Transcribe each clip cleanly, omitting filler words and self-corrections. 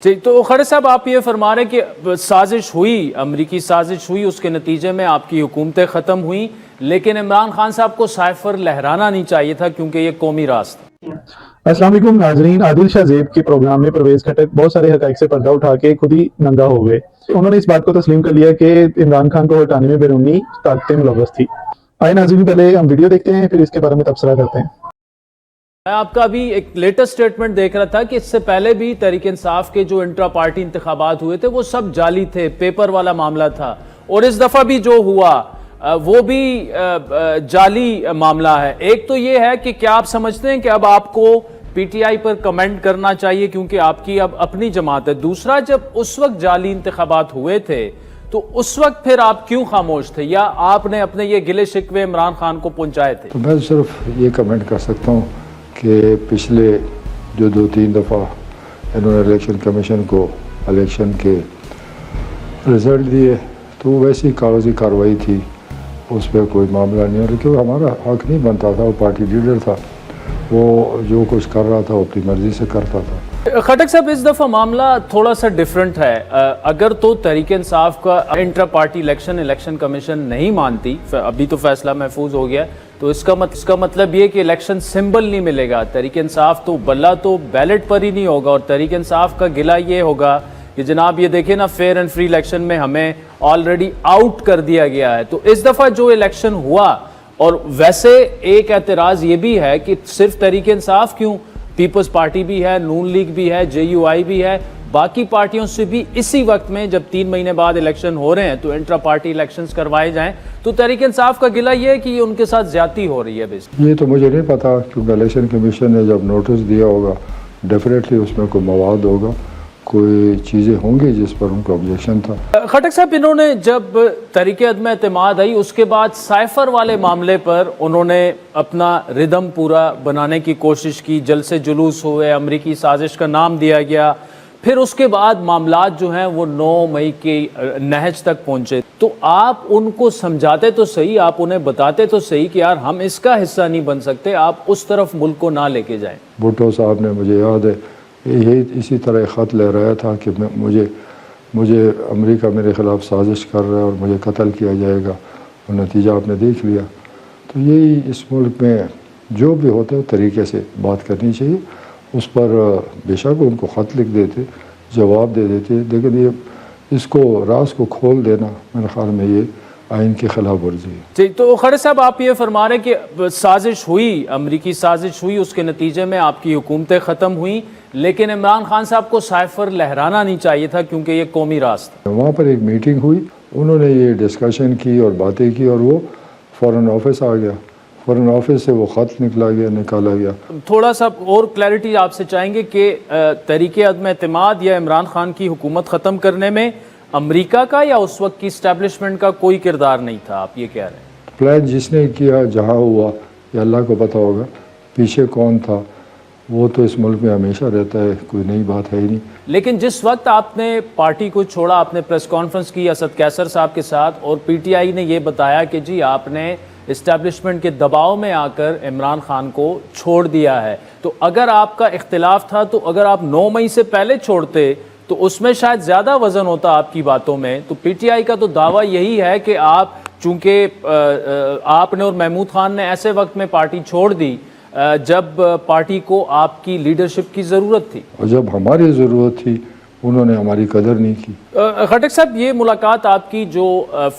جی تو خالد صاحب آپ یہ فرما رہے ہیں کہ سازش ہوئی، امریکی سازش ہوئی، اس کے نتیجے میں آپ کی حکومتیں ختم ہوئیں، لیکن عمران خان صاحب کو سائفر لہرانا نہیں چاہیے تھا کیونکہ یہ قومی راز تھا۔ السلام علیکم ناظرین، عادل شاہ زیب کے پروگرام میں پرویز کھٹک بہت سارے حقائق سے پردہ اٹھا کے خود ہی ننگا ہو گئے۔ انہوں نے اس بات کو تسلیم کر لیا کہ عمران خان کو ہٹانے میں بیرونی طاقتیں ملوث تھی۔ آئے ناظرین، پہلے ہم ویڈیو دیکھتے ہیں پھر اس کے بارے میں تبصرہ کرتے ہیں۔ میں آپ کا بھی ایک لیٹسٹ سٹیٹمنٹ دیکھ رہا تھا کہ اس سے پہلے بھی تحریک انصاف کے جو انٹرا پارٹی انتخابات ہوئے تھے وہ سب جعلی تھے، پیپر والا معاملہ تھا، اور اس دفعہ بھی جو ہوا وہ بھی جعلی معاملہ ہے۔ ایک تو یہ ہے کہ کیا آپ سمجھتے ہیں کہ اب آپ کو P T I per comment کرنا چاہیے کیونکہ آپ کی اب اپنی جماعت ہے؟ دوسرا، جب اس وقت جعلی انتخابات ہوئے تھے تو اس وقت پھر آپ کیوں خاموش تھے، یا آپ نے اپنے یہ گلے شکوے عمران خان کو پہنچائے تھے؟ تو میں صرف یہ کمنٹ کر سکتا ہوں کہ پچھلے جو 2-3 دفعہ انہوں نے الیکشن کمیشن کو الیکشن کے رزلٹ دیے تو وہ ویسی کاغذی کارروائی تھی، اس پہ کوئی معاملہ نہیں ہے، کیونکہ ہمارا حق نہیں بنتا تھا، وہ پارٹی لیڈر تھا، وہ جو کچھ کر رہا تھا وہ اپنی مرضی سے کرتا تھا۔ خٹک صاحب، اس دفعہ معاملہ تھوڑا سا ڈیفرنٹ ہے۔ اگر تو تحریک انصاف کا انٹرا پارٹی الیکشن کمیشن نہیں مانتی، ابھی تو فیصلہ محفوظ ہو گیا، تو اس کا مطلب یہ کہ الیکشن سمبل نہیں ملے گا، تحریک انصاف تو بلہ تو بیلٹ پر ہی نہیں ہوگا، اور تحریک انصاف کا گلہ یہ ہوگا کہ جناب یہ دیکھیں نا، فیئر اینڈ فری الیکشن میں ہمیں آلریڈی آؤٹ کر دیا گیا ہے۔ تو اس دفعہ جو الیکشن ہوا، اور ویسے ایک اعتراض یہ بھی ہے کہ صرف تحریک انصاف کیوں، پیپلز پارٹی بھی ہے، نون لیگ بھی ہے، جے یو آئی بھی ہے، باقی پارٹیوں سے بھی اسی وقت میں جب 3 مہینے بعد الیکشن ہو رہے ہیں تو انٹرا پارٹی الیکشنز کروائے جائیں، تو تحریک انصاف کا گلہ یہ ہے کہ یہ ان کے ساتھ زیادتی ہو رہی ہے۔ یہ تو مجھے نہیں پتا، کیونکہ الیکشن کمیشن نے جب نوٹس دیا ہوگا ڈیفینیٹلی اس میں کوئی مواد ہوگا، کوئی چیزیں ہوں گی جس پر ان کو آبجیکشن تھا۔ خٹک صاحب، انہوں نے جب تحریک عدم اعتماد آئی اس کے بعد سائفر والے معاملے پر انہوں نے اپنا ردم پورا بنانے کی کوشش کی، جلسے جلوس ہوئے، امریکی سازش کا نام دیا گیا، پھر اس کے بعد معاملات جو ہیں وہ 9 مئی کی نہج تک پہنچے۔ تو آپ ان کو سمجھاتے تو صحیح، آپ انہیں بتاتے تو صحیح کہ یار ہم اس کا حصہ نہیں بن سکتے، آپ اس طرف ملک کو نہ لے کے جائیں۔ بھٹو صاحب نے، مجھے یاد ہے، یہی اسی طرح خط لے رہا تھا کہ مجھے امریکہ میرے خلاف سازش کر رہا ہے اور مجھے قتل کیا جائے گا، اور نتیجہ آپ نے دیکھ لیا۔ تو یہی اس ملک میں جو بھی ہوتا ہے طریقے سے بات کرنی چاہیے، اس پر بے شک ان کو خط لکھ دیتے، جواب دے دیتے، لیکن یہ اس کو راز کو کھول دینا میرے خیال میں یہ آئین کے خلاف ورزی ہے۔ جی تو خالد صاحب، آپ یہ فرما رہے ہیں کہ سازش ہوئی، امریکی سازش ہوئی، اس کے نتیجے میں آپ کی حکومتیں ختم ہوئیں، لیکن عمران خان صاحب کو سائفر لہرانا نہیں چاہیے تھا کیونکہ یہ قومی راز تھا۔ وہاں پر ایک میٹنگ ہوئی، انہوں نے یہ ڈسکشن کی اور باتیں کی، اور وہ فورن آفس آ گیا، فورن آفس سے وہ خط نکالا گیا۔ تھوڑا سا اور کلیئرٹی آپ سے چاہیں گے کہ تحریک عدم اعتماد یا عمران خان کی حکومت ختم کرنے میں امریکہ کا یا اس وقت کی اسٹیبلشمنٹ کا کوئی کردار نہیں تھا، آپ یہ کہہ رہے ہیں؟ پلان جس نے کیا، جہاں ہوا، یہ اللہ کو پتہ ہوگا، پیچھے کون تھا، وہ تو اس ملک میں ہمیشہ رہتا ہے، کوئی نئی بات ہے ہی نہیں۔ لیکن جس وقت آپ نے پارٹی کو چھوڑا، آپ نے پریس کانفرنس کی اسد کیسر صاحب کے ساتھ، اور پی ٹی آئی نے یہ بتایا کہ جی آپ نے اسٹیبلشمنٹ کے دباؤ میں آ کر عمران خان کو چھوڑ دیا ہے، تو اگر آپ کا اختلاف تھا تو اگر آپ 9 مئی سے پہلے چھوڑتے تو اس میں شاید زیادہ وزن ہوتا آپ کی باتوں میں۔ تو پی ٹی آئی کا تو دعویٰ یہی ہے کہ آپ، چونکہ آپ نے اور محمود خان نے ایسے وقت میں پارٹی چھوڑ دی جب پارٹی کو آپ کی لیڈرشپ کی ضرورت تھی، اور جب ہماری ضرورت تھی انہوں نے ہماری قدر نہیں کی۔ خٹک صاحب، یہ ملاقات آپ کی جو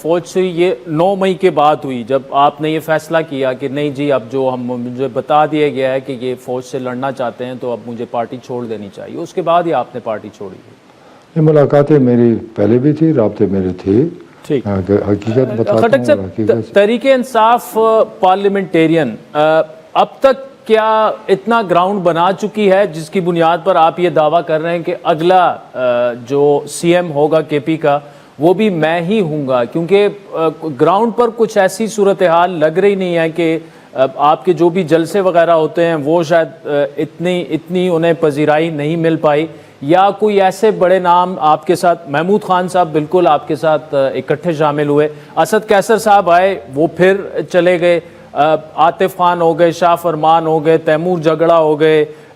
فوج سے یہ 9 مئی کے بعد ہوئی، جب آپ نے یہ فیصلہ کیا کہ نہیں جی اب جو مجھے بتا دیا گیا ہے کہ یہ فوج سے لڑنا چاہتے ہیں تو اب مجھے پارٹی چھوڑ دینی چاہیے، اس کے بعد ہی آپ نے پارٹی چھوڑی؟ یہ ملاقاتیں میری پہلے بھی تھی، رابطے میرے تھے، حقیقت بتاتا خٹک صاحب، ہوں۔ تحریک انصاف پارلیمنٹیرین اب تک کیا اتنا گراؤنڈ بنا چکی ہے جس کی بنیاد پر آپ یہ دعویٰ کر رہے ہیں کہ اگلا جو سی ایم ہوگا کے پی کا وہ بھی میں ہی ہوں گا؟ کیونکہ گراؤنڈ پر کچھ ایسی صورتحال لگ رہی نہیں ہے کہ آپ کے جو بھی جلسے وغیرہ ہوتے ہیں وہ شاید اتنی انہیں پذیرائی نہیں مل پائی، یا کوئی ایسے بڑے نام آپ کے ساتھ، محمود خان صاحب بالکل آپ کے ساتھ اکٹھے شامل ہوئے، اسد کیسر صاحب آئے وہ پھر چلے گئے، عاطف خان ہو گئے، شاہ فرمان ہو گئے، تیمور جگڑا ہو گئے،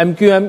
MQM